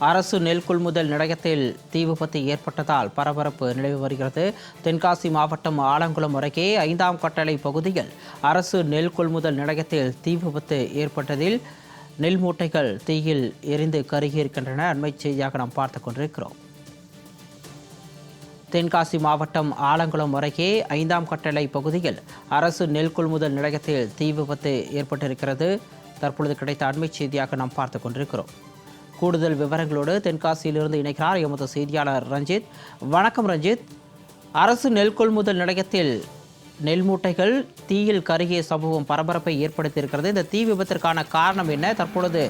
அரசு நெல் கொள்முதல் நிலையத்தில் தீ விபத்து ஏற்பட்டதால் பரபரப்பு நிலவி வருகிறது. தென்காசி மாவட்டம் ஆலங்குளம் அருகே 5ஆம் கட்டளை பகுதியில் அரசு நெல் கொள்முதல் நிலையத்தில் தீ விபத்து ஏற்பட்டதில் நெல் மூட்டைகள் தீயில் எரிந்து கருகியிருக்கின்றன. அண்மை செய்தியாக நாம் பார்த்துக் கொண்டிருக்கிறோம். தென்காசி மாவட்டம் ஆலங்குளம் அருகே 5ஆம் கட்டளை பகுதியில் அரசு நெல் கொள்முதல் நிலையத்தில் தீ விபத்து ஏற்பட்டிருக்கிறது. தற்பொழுது கிடைத்த அண்மை செய்தியாக நாம் பார்த்துக் கொண்டிருக்கிறோம். கூடுதல் விவரங்களோடு தென்காசியிலிருந்து இணைக்கிறார் எமது செய்தியாளர் ரஞ்சித். வணக்கம் ரஞ்சித். அரசு நெல் கொள்முதல் நிலையத்தில் நெல் மூட்டைகள் தீயில் கருகிய சம்பவம் பரபரப்பை ஏற்படுத்தியிருக்கிறது. இந்த தீ விபத்திற்கான காரணம் என்ன? தற்பொழுது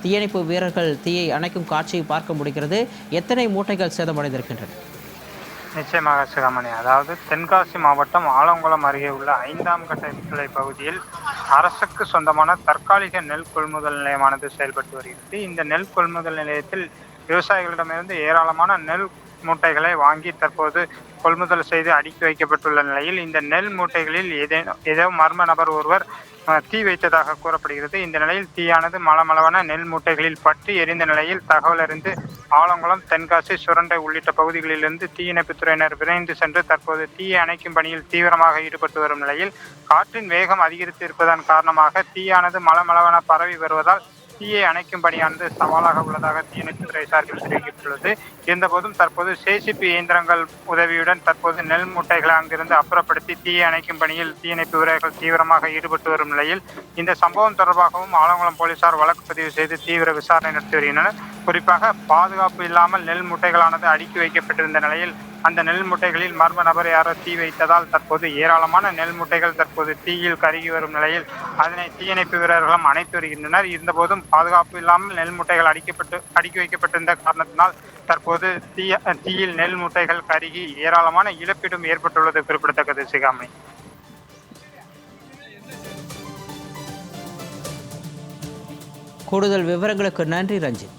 தீயணைப்பு வீரர்கள் தீயை அணைக்கும் காட்சியை பார்க்க முடிகிறது. எத்தனை மூட்டைகள் சேதமடைந்திருக்கின்றன? நிச்சயமாக சிகாமணி, அதாவது தென்காசி மாவட்டம் ஆலங்குளம் அருகே உள்ள 5ஆம் கட்டளை பகுதியில் அரசுக்கு சொந்தமான தற்காலிக நெல் கொள்முதல் நிலையமானது செயல்பட்டு வருகிறது. இந்த நெல் கொள்முதல் நிலையத்தில் விவசாயிகளிடமிருந்து ஏராளமான நெல் மூட்டைகளை வாங்கி தற்போது கொள்முதல் செய்து அடுக்கி வைக்கப்பட்டுள்ள நிலையில் இந்த நெல் மூட்டைகளில் ஏதோ மர்ம நபர் ஒருவர் தீ வைத்ததாக கூறப்படுகிறது. இந்த நிலையில் தீயானது மளமளவான நெல் மூட்டைகளில் பற்றி எரிந்த நிலையில் தகவல் அறிந்து ஆலங்குளம், தென்காசி, சுரண்டை உள்ளிட்ட பகுதிகளிலிருந்து தீயணைப்புத் துறையினர் விரைந்து சென்று தற்போது தீயை அணைக்கும் பணியில் தீவிரமாக ஈடுபட்டு வரும் நிலையில் காற்றின் வேகம் அதிகரித்து இருப்பதன் காரணமாக தீயானது மளமளவென பரவி வருவதால் தீயை அணைக்கும் பணியானது சவாலாக உள்ளதாக தீயணைப்புத்துறை சார்பில் தெரிவிக்கப்பட்டுள்ளது. இருந்தபோதும் தற்போது சேசிபி இயந்திரங்கள் உதவியுடன் தற்போது நெல் மூட்டைகளை அங்கிருந்து அப்புறப்படுத்தி தீயை அணைக்கும் பணியில் தீயணைப்பு வீரர்கள் தீவிரமாக ஈடுபட்டு வரும் நிலையில் இந்த சம்பவம் தொடர்பாகவும் ஆலங்குளம் போலீசார் வழக்கு பதிவு செய்து தீவிர விசாரணை நடத்தி வருகின்றனர். குறிப்பாக பாதுகாப்பு இல்லாமல் நெல் மூட்டைகளானது அடுக்கி வைக்கப்பட்டிருந்த நிலையில் அந்த நெல் மூட்டைகளில் மர்ம நபர் யாரோ தீ வைத்ததால் தற்போது ஏராளமான நெல் மூட்டைகள் தற்போது தீயில் கருகி வரும் நிலையில் அதனை தீயணைப்பு வீரர்களும் அணைத்து வருகின்றனர். இருந்தபோதும் பாதுகாப்பு இல்லாமல் நெல் மூட்டைகள் அடுக்கி வைக்கப்பட்டிருந்த காரணத்தினால் தற்போது தீயில் நெல் மூட்டைகள் கருகி ஏராளமான இழப்பீடும் ஏற்பட்டுள்ளது குறிப்பிடத்தக்கது. சிகாமணி, கூடுதல் விவரங்களுக்கு நன்றி ரஞ்சித்.